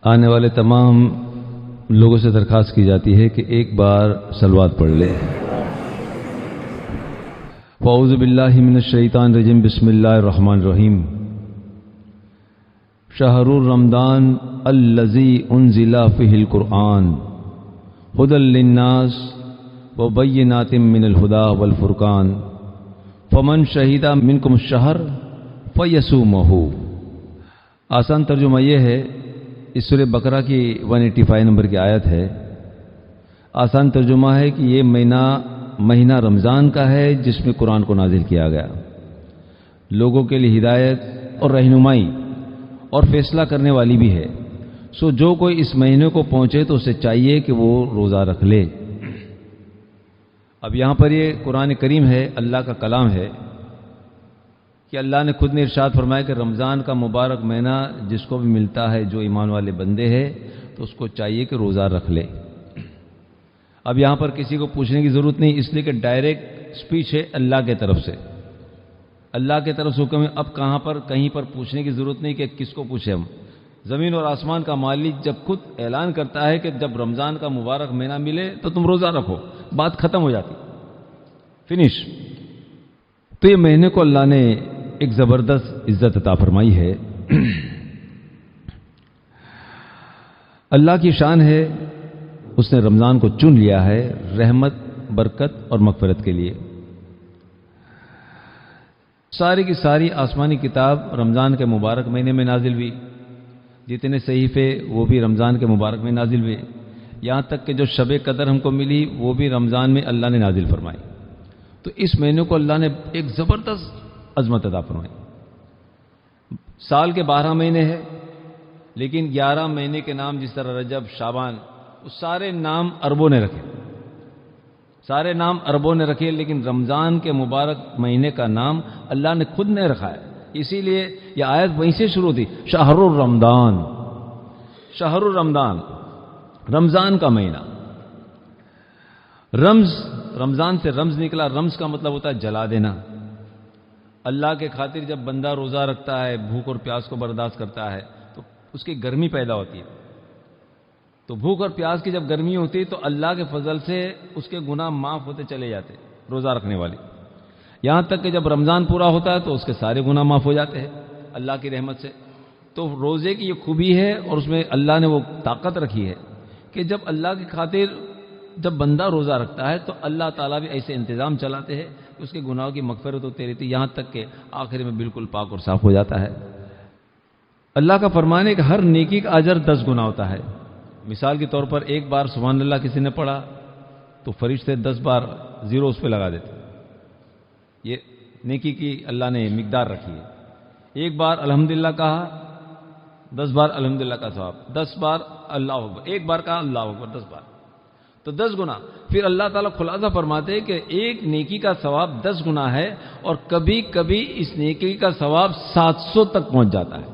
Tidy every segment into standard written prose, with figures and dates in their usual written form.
آنے والے تمام لوگوں سے درخواست کی جاتی ہے کہ ایک بار صلوات پڑھ لے۔ اعوذ باللہ من الشیطان الرجیم، بسم اللہ الرحمن الرحیم۔ شہر رمضان الذی انزل فیہ القرآن ھدی للناس وبینات من الھدی والفرقان فمن شہد منکم الشہر فیصومہ۔ آسان ترجمہ یہ ہے، اس سورہ بقرہ کی 185 نمبر کی آیت ہے۔ آسان ترجمہ ہے کہ یہ مہینہ رمضان کا ہے جس میں قرآن کو نازل کیا گیا، لوگوں کے لیے ہدایت اور رہنمائی اور فیصلہ کرنے والی بھی ہے۔ سو جو کوئی اس مہینے کو پہنچے تو اسے چاہیے کہ وہ روزہ رکھ لے۔ اب یہاں پر یہ قرآن کریم ہے، اللہ کا کلام ہے کہ اللہ نے خود نے ارشاد فرمایا کہ رمضان کا مبارک مہینہ جس کو بھی ملتا ہے، جو ایمان والے بندے ہیں، تو اس کو چاہیے کہ روزہ رکھ لے۔ اب یہاں پر کسی کو پوچھنے کی ضرورت نہیں، اس لیے کہ ڈائریکٹ سپیچ ہے اللہ کی طرف سے، اللہ کی طرف سے حکم ہے۔ اب کہیں پر پوچھنے کی ضرورت نہیں کہ کس کو پوچھیں ہم۔ زمین اور آسمان کا مالک جب خود اعلان کرتا ہے کہ جب رمضان کا مبارک مہینہ ملے تو تم روزہ رکھو، بات ختم ہو جاتی، فنش۔ تو یہ مہینے کو اللہ نے ایک زبردست عزت عطا فرمائی ہے۔ اللہ کی شان ہے، اس نے رمضان کو چن لیا ہے رحمت، برکت اور مغفرت کے لیے۔ ساری کی ساری آسمانی کتاب رمضان کے مبارک مہینے میں نازل ہوئی، جتنے صحیفے وہ بھی رمضان کے مبارک میں نازل ہوئے، یہاں تک کہ جو شب قدر ہم کو ملی وہ بھی رمضان میں اللہ نے نازل فرمائی۔ تو اس مہینے کو اللہ نے ایک زبردست عظمت عطا فرمائی۔ سال کے 12 مہینے ہیں، لیکن 11 مہینے کے نام جس طرح رجب، شعبان، وہ سارے نام عربوں نے رکھے، سارے نام عربوں نے رکھے، لیکن رمضان کے مبارک مہینے کا نام اللہ نے خود نے رکھا ہے۔ اسی لیے یہ آیت وہیں سے شروع تھی، شہر الرمضان، شہر الرمضان، رمضان کا مہینہ۔ رمضان سے رمز نکلا، رمز کا مطلب ہوتا ہے جلا دینا۔ اللہ کے خاطر جب بندہ روزہ رکھتا ہے، بھوک اور پیاس کو برداشت کرتا ہے تو اس کی گرمی پیدا ہوتی ہے۔ تو بھوک اور پیاس کی جب گرمی ہوتی ہے تو اللہ کے فضل سے اس کے گناہ معاف ہوتے چلے جاتے روزہ رکھنے والی، یہاں تک کہ جب رمضان پورا ہوتا ہے تو اس کے سارے گناہ معاف ہو جاتے ہیں اللہ کی رحمت سے۔ تو روزے کی یہ خوبی ہے اور اس میں اللہ نے وہ طاقت رکھی ہے کہ جب اللہ کی خاطر جب بندہ روزہ رکھتا ہے تو اللہ تعالیٰ بھی ایسے انتظام چلاتے ہیں کہ اس کے گناہوں کی مغفرت ہوتی رہتی، یہاں تک کہ آخر میں بالکل پاک اور صاف ہو جاتا ہے۔ اللہ کا فرمان ہے کہ ہر نیکی کا اجر 10 گنا ہوتا ہے۔ مثال کے طور پر ایک بار سبحان اللہ کسی نے پڑھا تو فرشتے 10 بار زیرو اس پہ لگا دیتے۔ یہ نیکی کی اللہ نے مقدار رکھی ہے۔ ایک بار الحمدللہ کہا، 10 بار الحمدللہ کا ثواب، 10 بار اللہ اکبر، ایک بار کہا اللہ اکبر 10 بار، تو 10 گنا۔ پھر اللہ تعالیٰ خلاصہ فرماتے ہیں کہ ایک نیکی کا ثواب 10 گنا ہے، اور کبھی کبھی اس نیکی کا ثواب 700 تک پہنچ جاتا ہے۔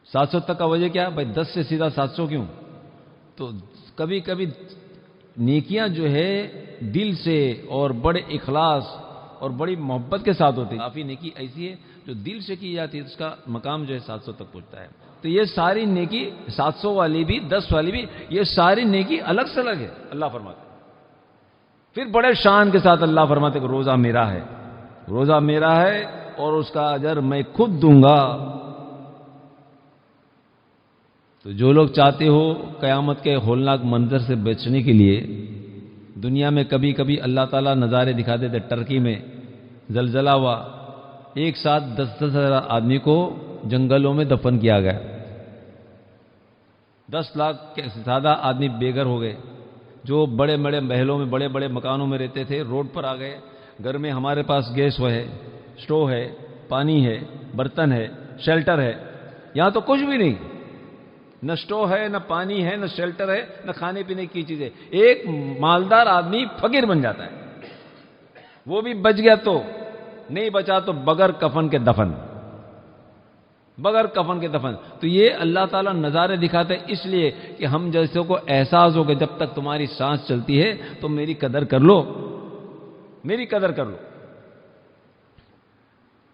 700 تک کا وجہ کیا ہے بھائی؟ 10 سے سیدھا 700 کیوں؟ تو کبھی کبھی نیکیاں جو ہے دل سے اور بڑے اخلاص اور بڑی محبت کے ساتھ ہوتی ہے۔ کافی نیکی ایسی ہے جو دل سے کی جاتی ہے، اس کا مقام جو ہے 700 تک پہنچتا ہے۔ تو یہ ساری نیکی 700 والی بھی، 10 والی بھی، یہ ساری نیکی الگ سے الگ ہے اللہ فرماتے۔ پھر بڑے شان کے ساتھ اللہ فرماتے کہ روزہ میرا ہے، روزہ میرا ہے اور اس کا اجر میں خود دوں گا۔ تو جو لوگ چاہتے ہو قیامت کے ہولناک منظر سے بچنے کے لیے، دنیا میں کبھی کبھی اللہ تعالیٰ نظارے دکھا دیتے۔ ٹرکی میں زلزلہ ہوا، ایک ساتھ 10,000 آدمی کو جنگلوں میں دفن کیا گیا، 10 لاکھ کے زیادہ آدمی بے گھر ہو گئے۔ جو بڑے بڑے محلوں میں، بڑے بڑے مکانوں میں رہتے تھے، روڈ پر آ گئے۔ گھر میں ہمارے پاس گیس ہے، سٹو ہے، پانی ہے، برتن ہے، شیلٹر ہے، یہاں تو کچھ بھی نہیں، نہ سٹو ہے، نہ پانی ہے، نہ شیلٹر ہے، نہ کھانے پینے کی چیزیں۔ ایک مالدار آدمی فقیر بن جاتا ہے، وہ بھی بچ گیا تو نہیں بچا تو بغیر کفن کے دفن، بغیر کفن کے دفن۔ تو یہ اللہ تعالیٰ نظارے دکھاتے ہیں اس لیے کہ ہم جیسے کو احساس ہو کہ جب تک تمہاری سانس چلتی ہے تو میری قدر کر لو، میری قدر کر لو۔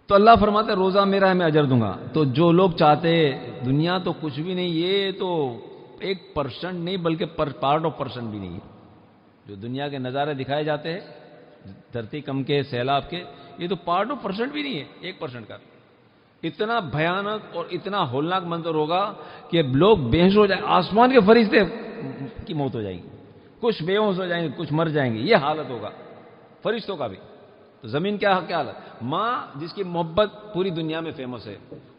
تو اللہ فرماتے روزہ میرا ہے، میں اجر دوں گا۔ تو جو لوگ چاہتے دنیا تو کچھ بھی نہیں، یہ تو 1% نہیں بلکہ پارٹ آف پرسنٹ بھی نہیں ہے۔ جو دنیا کے نظارے دکھائے جاتے ہیں دھرتی کم کے، سیلاب کے، یہ تو پارٹ آف پرسنٹ بھی نہیں ہے، 1% کا۔ اتنا بھیانک اور اتنا ہولناک منظر ہوگا کہ لوگ بے ہوش ہو جائیں، آسمان کے فرشتے کی موت ہو جائے گی، کچھ بے ہوش ہو جائیں گے، کچھ مر جائیں گے، یہ حالت ہوگا فرشتوں کا بھی۔ تو زمین کیا حالت؟ ماں جس کی محبت پوری دنیا میں فیمس ہے،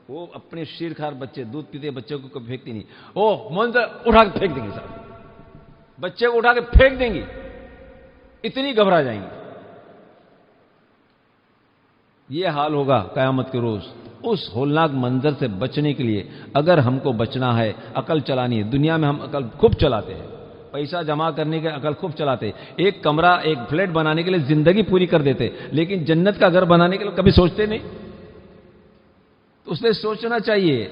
وہ اپنے شیرخوار بچے، دودھ پیتے بچے کو کبھی پھینکتی نہیں، وہ منظر اٹھا کے پھینک دیں گے، صاحب بچے کو اٹھا کے پھینک دیں گی، اتنی گھبرا جائیں گی۔ یہ حال ہوگا قیامت کے روز۔ اس ہولناک منظر سے بچنے کے لیے اگر ہم کو بچنا ہے، عقل چلانی ہے۔ دنیا میں ہم عقل خوب چلاتے ہیں، پیسہ جمع کرنے کے عقل خوب چلاتے، ایک کمرہ ایک فلیٹ بنانے کے لیے زندگی پوری کر دیتے، لیکن جنت کا گھر بنانے کے لیے کبھی سوچتے نہیں۔ تو اس لیے سوچنا چاہیے،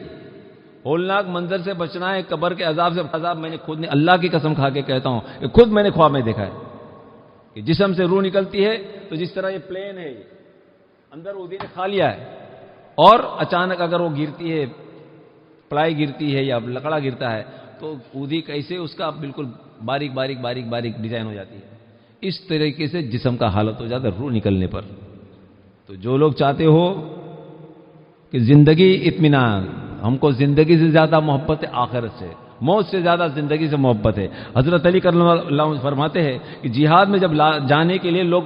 ہولناک منظر سے بچنا ہے، قبر کے عذاب سے۔ عذاب میں نے خود نے، اللہ کی قسم کھا کے کہتا ہوں کہ خود میں نے خواب میں دیکھا ہے کہ جسم سے روح نکلتی ہے تو جس طرح یہ پلین ہے، اندر اودھی نے کھا لیا ہے، اور اچانک اگر وہ گرتی ہے، پلائی گرتی ہے یا لکڑا گرتا ہے، تو اودھی کیسے اس کا بالکل باریک باریک باریک باریک ڈیزائن ہو جاتی ہے۔ اس طریقے سے جسم کا حالت ہو جاتا ہے روح نکلنے پر۔ تو جو لوگ چاہتے ہو کہ زندگی اطمینان، ہم کو زندگی سے زیادہ محبت ہے آخرت سے، موت سے زیادہ زندگی سے محبت ہے۔ حضرت علی کرم اللہ فرماتے ہیں کہ جہاد میں جب جانے کے لیے لوگ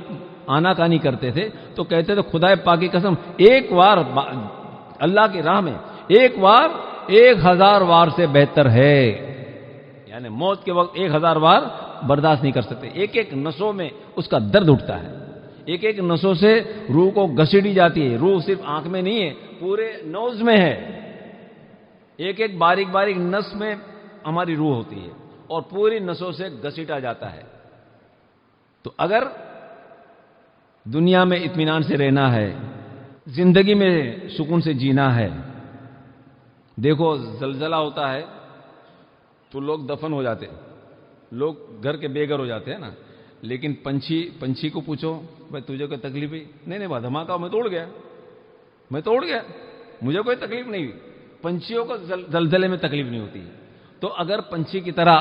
آناکانی کرتے تھے تو کہتے تھے خدا پاک کی قسم، ایک وار اللہ کی راہ میں ایک وار 1000 وار سے بہتر ہے۔ یعنی موت کے وقت 1000 وار برداشت نہیں کر سکتے، ایک ایک نسوں میں اس کا درد اٹھتا ہے، ایک ایک نسوں سے روح کو گھسیٹی جاتی ہے۔ روح صرف آنکھ میں نہیں ہے، پورے نوز میں ہے، ایک ایک باریک باریک نس میں ہماری روح ہوتی ہے اور پوری نسوں سے گھسیٹا جاتا ہے۔ تو اگر دنیا میں اطمینان سے رہنا ہے، زندگی میں سکون سے جینا ہے، دیکھو زلزلہ ہوتا ہے تو لوگ دفن ہو جاتے ہیں، لوگ گھر کے بے گھر ہو جاتے ہیں نا، لیکن پنچھی کو پوچھو بھائی تجھے کوئی تکلیف ہے؟ نہیں بات دھماکہ میں توڑ گیا، مجھے کوئی تکلیف نہیں ہوئی۔ پنچھیوں کو زلزلے میں تکلیف نہیں ہوتی۔ تو اگر پنچھی کی طرح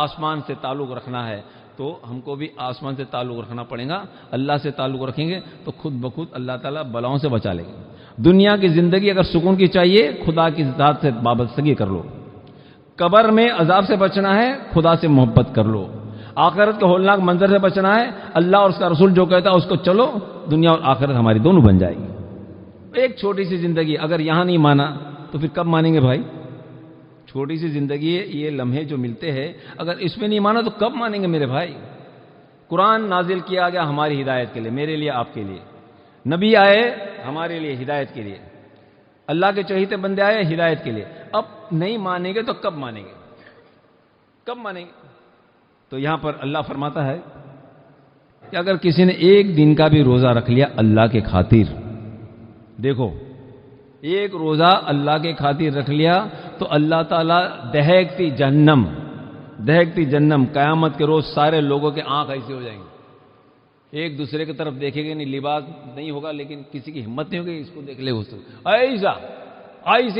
آسمان سے تعلق رکھنا ہے تو ہم کو بھی آسمان سے تعلق رکھنا پڑے گا۔ اللہ سے تعلق رکھیں گے تو خود بخود اللہ تعالیٰ بلاؤں سے بچا لیں گے۔ دنیا کی زندگی اگر سکون کی چاہیے، خدا کی ذات سے وابستگی کر لو۔ قبر میں عذاب سے بچنا ہے، خدا سے محبت کر لو۔ آخرت کے ہولناک منظر سے بچنا ہے، اللہ اور اس کا رسول جو کہتا ہے اس کو چلو، دنیا اور آخرت ہماری دونوں بن جائے گی۔ ایک چھوٹی سی زندگی اگر یہاں نہیں مانا تو پھر کب مانیں گے بھائی؟ چھوٹی سی زندگی ہے، یہ لمحے جو ملتے ہیں، اگر اس میں نہیں مانا تو کب مانیں گے میرے بھائی؟ قرآن نازل کیا گیا ہماری ہدایت کے لیے، میرے لیے، آپ کے لیے۔ نبی آئے ہمارے لیے ہدایت کے لیے، اللہ کے چہیتے بندے آئے ہدایت کے لیے۔ اب نہیں مانیں گے تو کب مانیں گے؟ تو یہاں پر اللہ فرماتا ہے کہ اگر کسی نے ایک دن کا بھی روزہ رکھ لیا اللہ کے خاطر، دیکھو ایک روزہ اللہ کے خاطر رکھ لیا تو اللہ تعالیٰ دہکتی جہنم قیامت کے روز سارے لوگوں کے آنکھ ایسے ہو جائیں گے، ایک دوسرے کی طرف دیکھیں گے نہیں، لباس نہیں ہوگا لیکن کسی کی ہمت نہیں ہوگی اس کو دیکھ لے، ایسا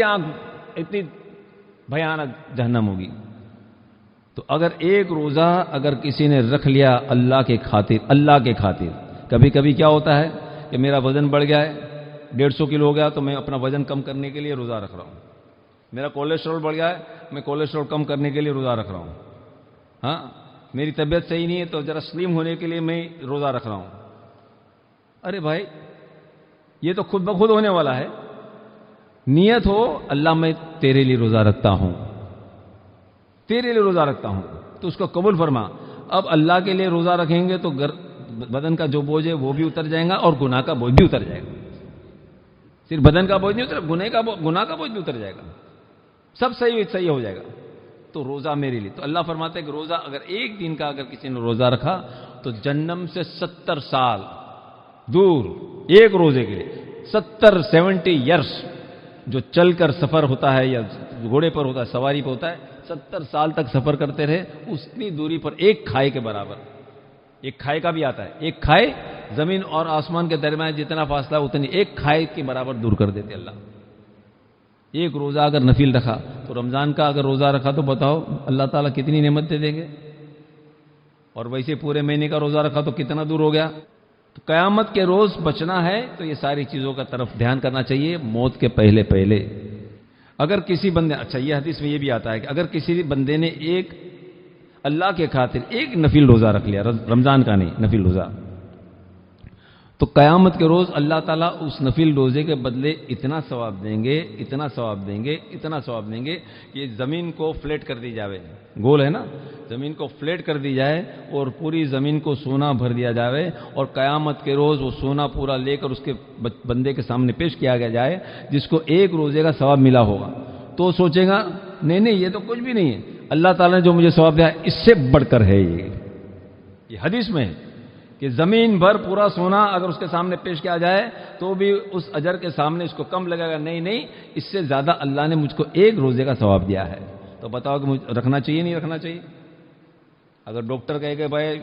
آنکھ، اتنی بھیانک جہنم ہوگی۔ تو اگر ایک روزہ اگر کسی نے رکھ لیا اللہ کے خاطر، کبھی کبھی کیا ہوتا ہے کہ میرا وزن بڑھ گیا ہے، 150 کلو ہو گیا تو میں اپنا وزن کم کرنے کے لیے روزہ رکھ رہا ہوں۔ میرا کولیسٹرول بڑھ گیا ہے، میں کولیسٹرول کم کرنے کے لیے روزہ رکھ رہا ہوں۔ ہاں، میری طبیعت صحیح نہیں ہے تو ذرا سلیم ہونے کے لیے میں روزہ رکھ رہا ہوں۔ ارے بھائی یہ تو خود بخود ہونے والا ہے۔ نیت ہو اللہ میں تیرے لیے روزہ رکھتا ہوں تو اس کو قبول فرما۔ اب اللہ کے لیے روزہ رکھیں گے تو بدن کا جو بوجھ ہے وہ بھی اتر جائے گا اور گناہ کا بوجھ بھی اتر جائے گا۔ صرف بدن کا بوجھ نہیں اتر، گناہ کا بوجھ بھی اتر جائے گا، سب صحیح ہو جائے گا۔ تو روزہ میرے لیے، تو اللہ فرماتے ہیں کہ روزہ اگر ایک دن کا اگر کسی نے روزہ رکھا تو جہنم سے 70 سال دور، ایک روزے کے لیے 70 ایئرس جو چل کر سفر ہوتا ہے یا گھوڑے پر ہوتا ہے، سواری پہ ہوتا ہے، 70 سال تک سفر کرتے رہے، اتنی دوری پر ایک کھائے کے برابر، ایک کھائے کا بھی آتا ہے، ایک کھائے زمین اور آسمان کے درمیان جتنا فاصلہ اتنی ایک کھائے کے برابر دور کر دیتے اللہ۔ ایک روزہ اگر نفل رکھا تو رمضان کا اگر روزہ رکھا تو بتاؤ اللہ تعالیٰ کتنی نعمت دے دیں گے، اور ویسے پورے مہینے کا روزہ رکھا تو کتنا دور ہو گیا۔ تو قیامت کے روز بچنا ہے تو یہ ساری چیزوں کا طرف دھیان کرنا چاہیے موت کے پہلے پہلے۔ اگر کسی بندے، اچھا یہ حدیث میں یہ بھی آتا ہے کہ اگر کسی بندے نے ایک اللہ کے خاطر ایک نفل روزہ رکھ لیا، رمضان کا نہیں نفل روزہ، تو قیامت کے روز اللہ تعالیٰ اس نفل روزے کے بدلے اتنا ثواب دیں گے، اتنا ثواب دیں گے، اتنا ثواب دیں گے کہ زمین کو فلیٹ کر دی جائے، گول ہے نا، زمین کو فلیٹ کر دی جائے اور پوری زمین کو سونا بھر دیا جائے، اور قیامت کے روز وہ سونا پورا لے کر اس کے بندے کے سامنے پیش کیا گیا جائے جس کو ایک روزے کا ثواب ملا ہوگا، تو سوچے گا نہیں نہیں یہ تو کچھ بھی نہیں ہے، اللہ تعالیٰ نے جو مجھے ثواب دیا اس سے بڑھ کر ہے۔ یہ حدیث میں ہے کہ زمین بھر پورا سونا اگر اس کے سامنے پیش کیا جائے تو بھی اس اجر کے سامنے اس کو کم لگے گا، نہیں نہیں اس سے زیادہ اللہ نے مجھ کو ایک روزے کا ثواب دیا ہے۔ تو بتاؤ کہ مجھے رکھنا چاہیے نہیں رکھنا چاہیے؟ اگر ڈاکٹر کہے کہ بھائی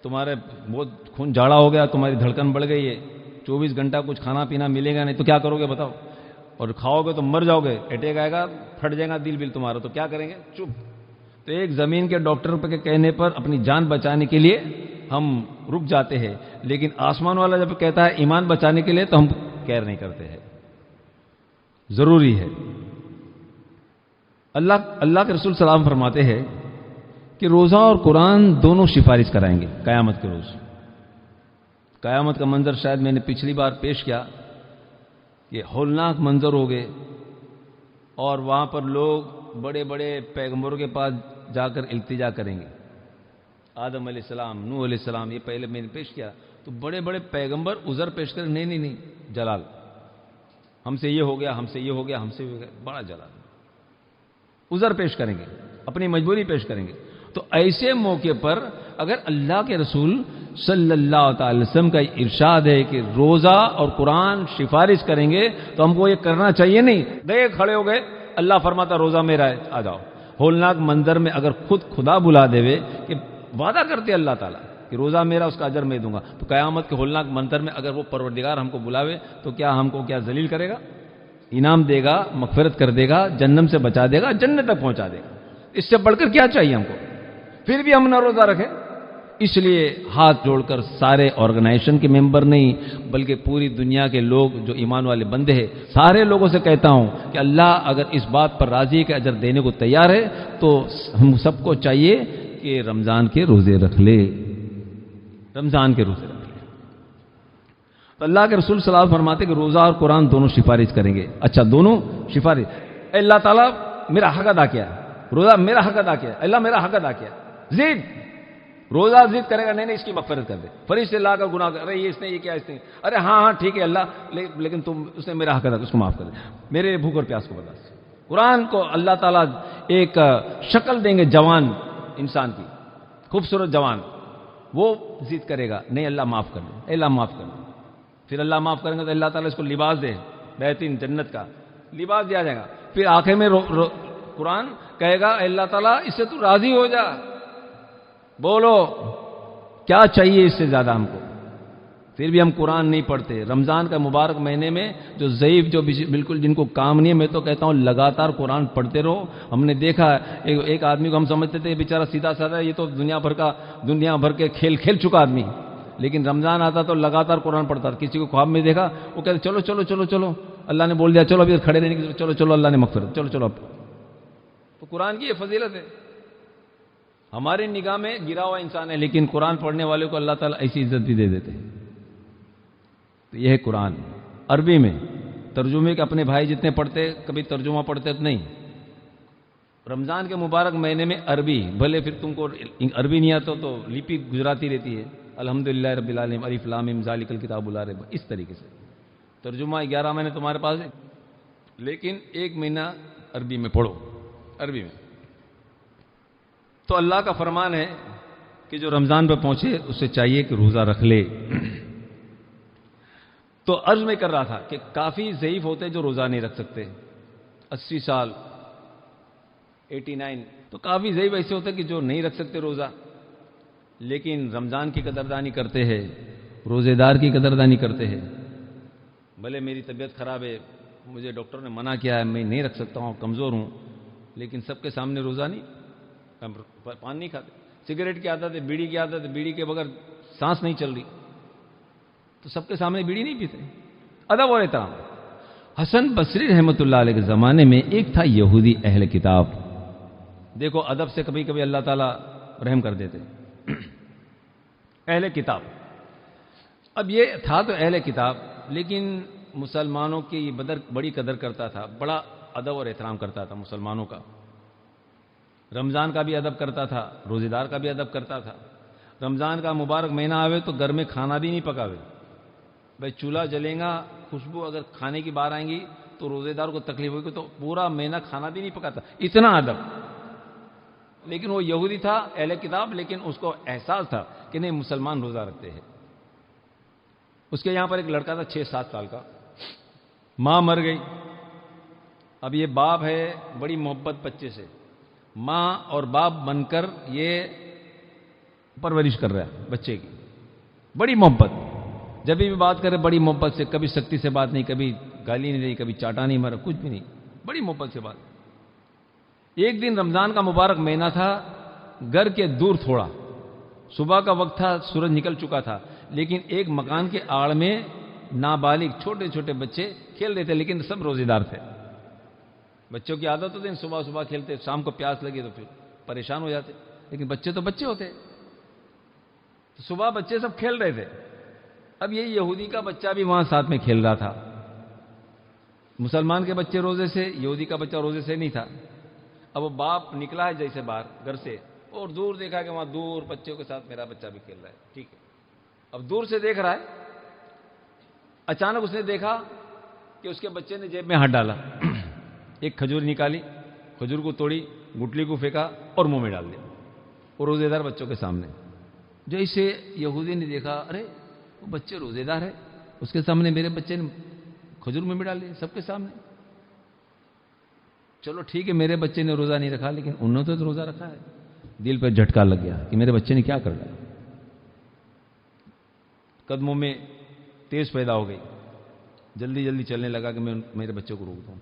تمہارے بہت خون جاڑا ہو گیا، تمہاری دھڑکن بڑھ گئی ہے، 24 گھنٹہ کچھ کھانا پینا ملے گا نہیں، تو کیا کرو گے بتاؤ؟ اور کھاؤ گے تو مر جاؤ گے، اٹیک آئے گا، پھٹ جائے گا دل بل تمہارا، تو کیا کریں گے؟ چپ۔ تو ایک زمین کے ڈاکٹر کے کہنے پر اپنی جان بچانے کے لیے ہم رک جاتے ہیں، لیکن آسمان والا جب کہتا ہے ایمان بچانے کے لیے تو ہم کیئر نہیں کرتے ہیں۔ ضروری ہے۔ اللہ کے رسول سلام فرماتے ہیں کہ روزہ اور قرآن دونوں سفارش کرائیں گے قیامت کے روز۔ قیامت کا منظر شاید میں نے پچھلی بار پیش کیا کہ ہولناک منظر ہو گئے، اور وہاں پر لوگ بڑے بڑے پیغمبروں کے پاس جا کر التجا کریں گے، آدم علیہ السلام، نوح علیہ السلام، یہ پہلے میں نے پیش کیا، تو بڑے بڑے پیغمبر عذر پیش کریں، نہیں نہیں نہیں جلال، ہم سے یہ ہو گیا، ہم سے یہ ہو گیا، ہم سے یہ ہو گیا، بڑا جلال، عذر پیش کریں گے، اپنی مجبوری پیش کریں گے۔ تو ایسے موقع پر اگر اللہ کے رسول صلی اللہ تعالی وسلم کا ارشاد ہے کہ روزہ اور قرآن سفارش کریں گے تو ہم کو یہ کرنا چاہیے نہیں؟ گئے کھڑے ہو گئے، اللہ فرماتا روزہ میرا ہے، آ جاؤ۔ ہولناک منظر میں اگر خدا بلا دے کہ وعدہ کرتے اللہ تعالیٰ کہ روزہ میرا، اس کا اجر میں دوں گا، تو قیامت کے ہولناک منظر میں اگر وہ پروردگار ہم کو بلاوے تو کیا ہم کو کیا ذلیل کرے گا؟ انعام دے گا، مغفرت کر دے گا، جنم سے بچا دے گا، جنت تک پہنچا دے گا۔ اس سے بڑھ کر کیا چاہیے ہم کو؟ پھر بھی ہم نہ روزہ رکھیں۔ اس لیے ہاتھ جوڑ کر سارے آرگنائزیشن کے ممبر نہیں بلکہ پوری دنیا کے لوگ جو ایمان والے بندے ہیں، سارے لوگوں سے کہتا ہوں کہ اللہ اگر اس بات پر راضی ہے کہ اجر دینے کو تیار ہے تو ہم سب کو چاہیے کہ رمضان کے روزے رکھ لے، رمضان کے روزے رکھ لے۔ تو اللہ کے رسول صلی اللہ علیہ وسلم فرماتے کہ روزہ اور قرآن دونوں سفارش کریں گے۔ اچھا دونوں سفارش، اے اللہ تعالیٰ میرا حق ادا کیا، روزہ میرا حق ادا کیا، اللہ میرا حق ادا کیا، زید روزہ ضد کرے گا، نہیں نہیں اس کی مغفرت کر دے، فرشتے لا کر گناہ کر، ارے یہ اس نے یہ کیا، اس نے، ارے ہاں ہاں ٹھیک ہے اللہ، لیکن تم اس نے میرا حق ادا، اس کو معاف کر دے، میرے بھوک اور پیاس کو برداشت۔ قرآن کو اللہ تعالیٰ ایک شکل دیں گے جوان انسان کی، خوبصورت جوان، وہ ضد کرے گا، نہیں اللہ معاف کر دے، اللہ معاف کر دے، پھر اللہ معاف کریں گے تو اللہ تعالیٰ اس کو لباس دے، بہترین جنت کا لباس دیا جائے گا۔ پھر آخر میں قرآن کہے گا اللہ تعالیٰ اس سے تو راضی ہو جا، بولو کیا چاہیے اس سے زیادہ ہم کو؟ پھر بھی ہم قرآن نہیں پڑھتے۔ رمضان کا مبارک مہینے میں جو ضعیف، جو بالکل جن کو کام نہیں ہے، میں تو کہتا ہوں لگاتار قرآن پڑھتے رہو۔ ہم نے دیکھا ایک آدمی کو ہم سمجھتے تھے بیچارہ سیدھا سادہ، یہ تو دنیا بھر کے کھیل کھیل چکا آدمی، لیکن رمضان آتا تو لگاتار قرآن پڑھتا تھا۔ کسی کو خواب میں دیکھا وہ کہتے چلو چلو چلو چلو، اللہ نے بول دیا چلو ابھی کھڑے رہنے کی، چلو چلو اللہ نے مغفرت، چلو چلو اب۔ تو قرآن کی یہ فضیلت ہے، ہماری نگاہ میں گرا ہوا انسان ہے لیکن قرآن پڑھنے والے کو اللہ تعالیٰ ایسی عزت بھی دے دیتے ہیں۔ تو یہ ہے قرآن عربی میں ترجمے کے، اپنے بھائی جتنے پڑھتے کبھی ترجمہ پڑھتے نہیں۔ رمضان کے مبارک مہینے میں عربی، بھلے پھر تم کو عربی نہیں آتا تو لپی گجراتی رہتی ہے، الحمدللہ رب العالمین الف لام میم ذالک الکتاب لا ریب، اس طریقے سے ترجمہ 11 مہینے تمہارے پاس ہے، لیکن 1 مہینہ عربی میں پڑھو، عربی میں۔ تو اللہ کا فرمان ہے کہ جو رمضان پہ پہنچے اسے چاہیے کہ روزہ رکھ لے۔ تو عرض میں کر رہا تھا کہ کافی ضعیف ہوتے جو روزہ نہیں رکھ سکتے، 80 سال 89، تو کافی ضعیف ایسے ہوتے کہ جو نہیں رکھ سکتے روزہ، لیکن رمضان کی قدردانی کرتے ہیں، روزے دار کی قدردانی کرتے ہیں۔ بھلے میری طبیعت خراب ہے، مجھے ڈاکٹر نے منع کیا ہے، میں نہیں رکھ سکتا ہوں، کمزور ہوں، لیکن سب کے سامنے روزہ نہیں، پان نہیں کھاتے، سگریٹ کی عادت ہے، بیڑی کی عادت ہے، بیڑی کے بغیر سانس نہیں چل رہی، تو سب کے سامنے بیڑی نہیں پیتے، ادب اور احترام۔ حسن بصری رحمۃ اللہ علیہ کے زمانے میں ایک تھا یہودی اہل کتاب، دیکھو ادب سے کبھی کبھی اللہ تعالیٰ رحم کر دیتے، اہل کتاب۔ اب یہ تھا تو اہل کتاب، لیکن مسلمانوں کی بڑی قدر کرتا تھا، بڑا ادب اور احترام کرتا تھا مسلمانوں کا، رمضان کا بھی ادب کرتا تھا، روزے دار کا بھی ادب کرتا تھا۔ رمضان کا مبارک مہینہ آوے تو گھر میں کھانا بھی نہیں پکاوے، بھائی چولہا جلے گا، خوشبو اگر کھانے کی بار آئیں گی تو روزے دار کو تکلیف ہوگی، تو پورا مہینہ کھانا بھی نہیں پکاتا، اتنا ادب۔ لیکن وہ یہودی تھا، اہل کتاب، لیکن اس کو احساس تھا کہ نہیں مسلمان روزہ رکھتے ہیں۔ اس کے یہاں پر ایک لڑکا تھا 6-7 سال کا، ماں مر گئی، اب یہ باپ ہے بڑی محبت بچے سے، ماں اور باپ بن کر یہ پرورش کر رہا ہے بچے کی، بڑی محبت، جب بھی بات کرے بڑی محبت سے، کبھی سختی سے بات نہیں، کبھی گالی نہیں دی، کبھی چاٹا نہیں مارا، کچھ بھی نہیں، بڑی محبت سے بات۔ ایک دن رمضان کا مبارک مہینہ تھا، گھر کے دور تھوڑا صبح کا وقت تھا، سورج نکل چکا تھا، لیکن ایک مکان کے آڑ میں نابالغ چھوٹے چھوٹے بچے کھیل رہے تھے، لیکن سب روزے دار تھے۔ بچوں کی عادت ہوتی ہے صبح صبح کھیلتے، شام کو پیاس لگی تو پھر پریشان ہو جاتے، لیکن بچے تو بچے ہوتے، تو صبح بچے سب کھیل رہے تھے۔ اب یہ یہودی کا بچہ بھی وہاں ساتھ میں کھیل رہا تھا، مسلمان کے بچے روزے سے، یہودی کا بچہ روزے سے نہیں تھا۔ اب وہ باپ نکلا ہے جیسے باہر گھر سے، اور دور دیکھا کہ وہاں دور بچوں کے ساتھ میرا بچہ بھی کھیل رہا ہے، ٹھیک ہے، اب دور سے دیکھ رہا ہے، اچانک اس نے دیکھا کہ اس کے بچے نے جیب میں ہاتھ ڈالا، ایک کھجور نکالی، کھجور کو توڑی، گٹلی کو پھینکا اور منہ میں ڈال دیا، اور روزے دار بچوں کے سامنے۔ جیسے یہودی نے دیکھا، ارے وہ بچے روزے دار ہے، اس کے سامنے میرے بچے نے کھجور منہ میں ڈال دیا سب کے سامنے۔ چلو ٹھیک ہے، میرے بچے نے روزہ نہیں رکھا، لیکن انہوں نے تو روزہ رکھا ہے، دل پہ جھٹکا لگ گیا کہ میرے بچے نے کیا کر ڈالا۔ قدموں میں تیز پیدا ہو گئی، جلدی جلدی چلنے لگا کہ میں میرے بچے کو روک دوں۔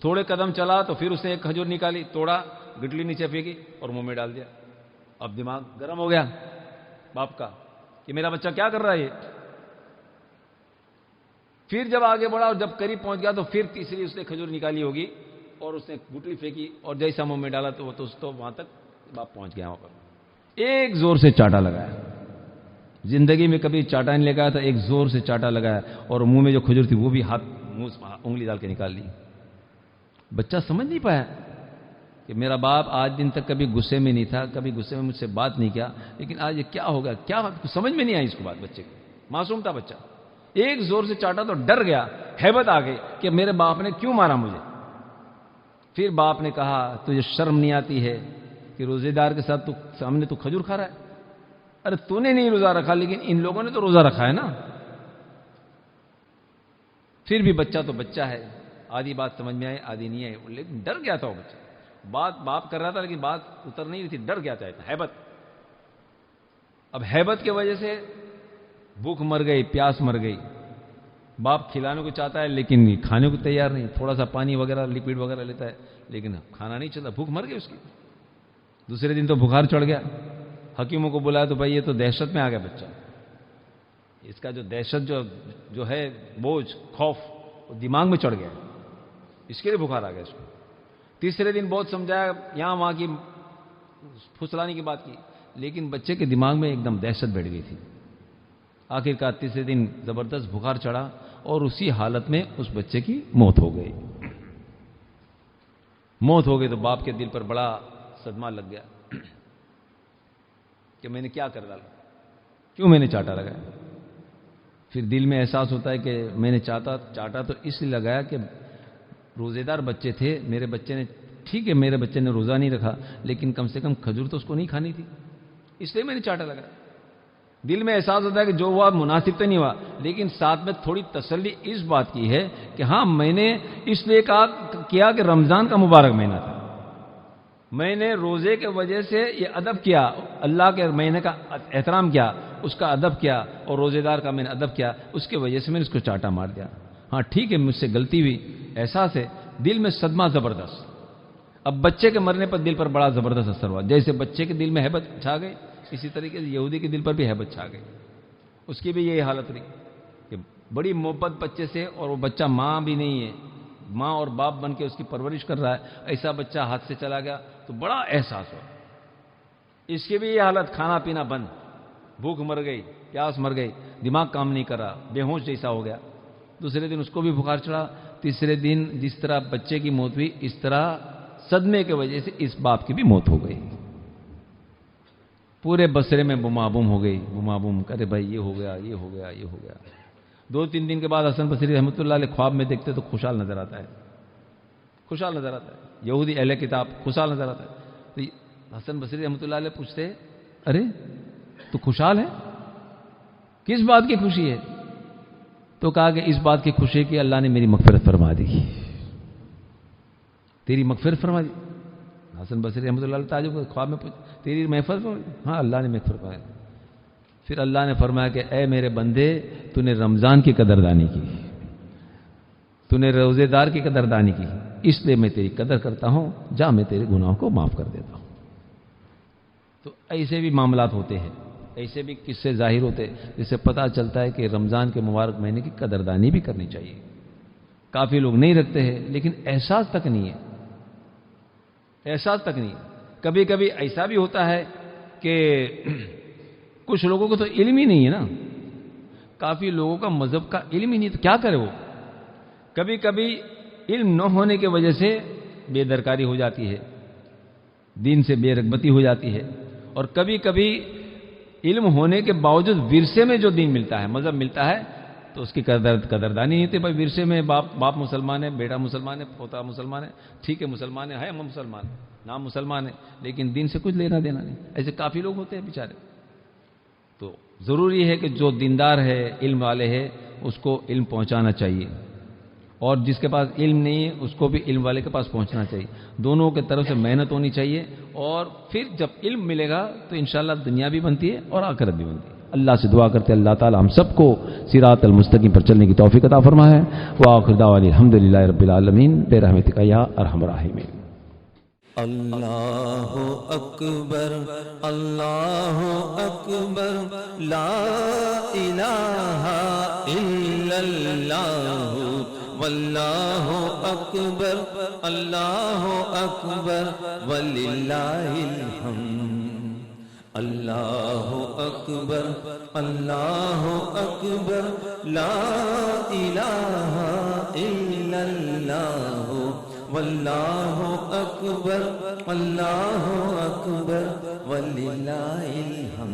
تھوڑے قدم چلا تو پھر اس نے ایک کھجور نکالی، توڑا، گٹلی نیچے پھینکی اور منہ میں ڈال دیا۔ اب دماغ گرم ہو گیا باپ کا کہ میرا بچہ کیا کر رہا ہے یہ۔ پھر جب آگے بڑھا اور جب قریب پہنچ گیا تو پھر تیسری اس نے کھجور نکالی ہوگی اور اس نے گٹلی پھینکی اور جیسا منہ میں ڈالا تو اس تو وہاں تک باپ پہنچ گیا، وہاں پر ایک زور سے چاٹا لگایا، زندگی میں کبھی چاٹا نہیں لگایا تھا، ایک زور سے چاٹا لگایا اور منہ میں جو کھجور تھی وہ بھی ہاتھ منہ انگلی ڈال کے نکال لی۔ بچہ سمجھ نہیں پایا کہ میرا باپ آج دن تک کبھی غصے میں نہیں تھا، کبھی غصے میں مجھ سے بات نہیں کیا، لیکن آج یہ کیا ہوگا، کیا سمجھ میں نہیں آئی اس کو بات، بچے کو، معصوم تھا بچہ، ایک زور سے چاٹا تو ڈر گیا، ہیبت آ گئی کہ میرے باپ نے کیوں مارا مجھے۔ پھر باپ نے کہا تجھے شرم نہیں آتی ہے کہ روزے دار کے ساتھ تو سامنے تو کھجور کھا رہا ہے، ارے تو نے نہیں روزہ رکھا لیکن ان لوگوں نے تو روزہ رکھا ہے نا۔ پھر بھی بچہ تو بچہ ہے، آدھی بات سمجھ میں آئی آدھی نہیں آئی، لیکن ڈر گیا تھا وہ بچہ، بات باپ کر رہا تھا لیکن بات اتر نہیں رہی تھی، ڈر گیا تھا، ہیبت۔ اب ہیبت کی وجہ سے بھوک مر گئی، پیاس مر گئی، باپ کھلانے کو چاہتا ہے لیکن کھانے کو تیار نہیں، تھوڑا سا پانی وغیرہ لکوڈ وغیرہ لیتا ہے لیکن کھانا نہیں چلتا، بھوک مر گئی اس کی۔ دوسرے دن تو بخار چڑھ گیا، حکیموں کو بلایا تو بھائی یہ تو دہشت میں آ گیا بچہ، اس کا جو دہشت جو ہے بوجھ خوف وہ دماغ میں چڑھ گیا، اس کے لیے بخار آ گیا اس کو۔ تیسرے دن بہت سمجھایا، یہاں وہاں کی پھسلانے کی بات کی، لیکن بچے کے دماغ میں ایک دم دہشت بیٹھ گئی تھی۔ آخرکار تیسرے دن زبردست بخار چڑھا اور اسی حالت میں اس بچے کی موت ہو گئی۔ موت ہو گئی تو باپ کے دل پر بڑا صدمہ لگ گیا کہ میں نے کیا کر ڈالا، کیوں میں نے چاٹا لگایا۔ پھر دل میں احساس ہوتا ہے کہ میں نے چاٹا تو اس لیے لگایا کہ روزے دار بچے تھے، میرے بچے نے، ٹھیک ہے میرے بچے نے روزہ نہیں رکھا لیکن کم سے کم کھجور تو اس کو نہیں کھانی تھی، اس لیے میں نے چاٹا لگایا۔ دل میں احساس ہوتا ہے کہ جو ہوا مناسب تو نہیں ہوا، لیکن ساتھ میں تھوڑی تسلی اس بات کی ہے کہ ہاں میں نے اس لیے کیا کہ رمضان کا مبارک مہینہ تھا، میں نے روزے کے وجہ سے یہ ادب کیا، اللہ کے مہینے کا احترام کیا، اس کا ادب کیا، اور روزے دار کا میں نے ادب کیا، اس کی وجہ سے میں نے اس کو چاٹا مار دیا۔ ہاں ٹھیک ہے مجھ سے غلطی ہوئی، احساس ہے، دل میں صدمہ زبردست. اب بچے کے مرنے پر دل پر بڑا زبردست اثر ہوا. جیسے بچے کے دل میں ہیبت چھا گئی، اسی طریقے سے یہودی کے دل پر بھی ہیبت چھا گئی. اس کی بھی یہی حالت رہی کہ بڑی محبت بچے سے، اور وہ بچہ ماں بھی نہیں ہے، ماں اور باپ بن کے اس کی پرورش کر رہا ہے. ایسا بچہ ہاتھ سے چلا گیا تو بڑا احساس ہوا. اس کی بھی یہ حالت، کھانا پینا بند، بھوک مر گئی، پیاس مر گئی، دماغ کام نہیں کر رہا، بے ہوش جیسا ہو گیا. دوسرے دن اس کو بھی بخار چڑھا. تیسرے دن جس طرح بچے کی موت ہوئی، اس طرح صدمے کی وجہ سے اس باپ کی بھی موت ہو گئی. پورے بسرے میں بما بم ہو گئی، بما بم کرے بھائی یہ ہو گیا، یہ ہو گیا، یہ ہو گیا. 2-3 دن کے بعد حسن بصری رحمۃ اللہ علیہ خواب میں دیکھتے تو خوشحال نظر آتا ہے، خوشحال نظر آتا ہے. یہودی اہل کتاب خوشحال نظر آتا ہے. تو حسن بصری رحمۃ اللہ علیہ پوچھتے، ارے تو خوشحال ہے، کس بات کی خوشی ہے؟ تو کہا کہ اس بات کی خوشی کہ اللہ نے میری مغفرت فرما دی. تیری مغفرت فرما دی؟ حسن بصری رحمۃ اللہ علیہ تعجب خواب میں تیری مغفرت فرما دی؟ ہاں اللہ نے مغفرت فرمایا. پھر اللہ نے فرمایا کہ اے میرے بندے، تو نے رمضان کی قدردانی کی، تو نے روزے دار کی قدردانی کی، اس لیے میں تیری قدر کرتا ہوں، جا میں تیرے گناہوں کو معاف کر دیتا ہوں. تو ایسے بھی معاملات ہوتے ہیں، ایسے بھی قصے ظاہر ہوتے ہیں جس سے پتہ چلتا ہے کہ رمضان کے مبارک مہینے کی قدردانی بھی کرنی چاہیے. کافی لوگ نہیں رکھتے ہیں، لیکن احساس تک نہیں ہے، احساس تک نہیں. کبھی کبھی ایسا بھی ہوتا ہے کہ کچھ لوگوں کو تو علم ہی نہیں ہے نا، کافی لوگوں کا مذہب کا علم ہی نہیں، تو کیا کرے وہ. کبھی کبھی علم نہ ہونے کی وجہ سے بے درکاری ہو جاتی ہے، دین سے بے رغبتی ہو جاتی ہے. اور کبھی کبھی علم ہونے کے باوجود ورثے میں جو دین ملتا ہے، مذہب ملتا ہے، تو اس کی قدردانی نہیں ہوتی. بھائی ورثے میں باپ مسلمان ہے، بیٹا مسلمان ہے، پوتا مسلمان ہے، ٹھیک ہے مسلمان ہے ہم مسلمان، نام مسلمان ہے، لیکن دین سے کچھ لینا دینا نہیں. ایسے کافی لوگ ہوتے ہیں بیچارے. تو ضروری ہے کہ جو دیندار ہے، علم والے ہے، اس کو علم پہنچانا چاہیے، اور جس کے پاس علم نہیں ہے اس کو بھی علم والے کے پاس پہنچنا چاہیے. دونوں کے طرف سے محنت ہونی چاہیے، اور پھر جب علم ملے گا تو انشاءاللہ دنیا بھی بنتی ہے اور آخرت بھی بنتی ہے. اللہ سے دعا کرتے اللہ تعالی ہم سب کو صراط المستقیم پر چلنے کی توفیق عطا فرمائے. وآخر دعوانا الحمدللہ رب العالمین برحمتک یا ارحم الراحمین. اللہ اکبر، اللہ اکبر، لا الہ الا اللہ، واللہ اکبر، اللہ اکبر، وللہ الحمد. اللہ اکبر، اللہ اکبر، لا الہ الا اللہ، واللہ اکبر، اللہ اکبر، وللہ الحمد.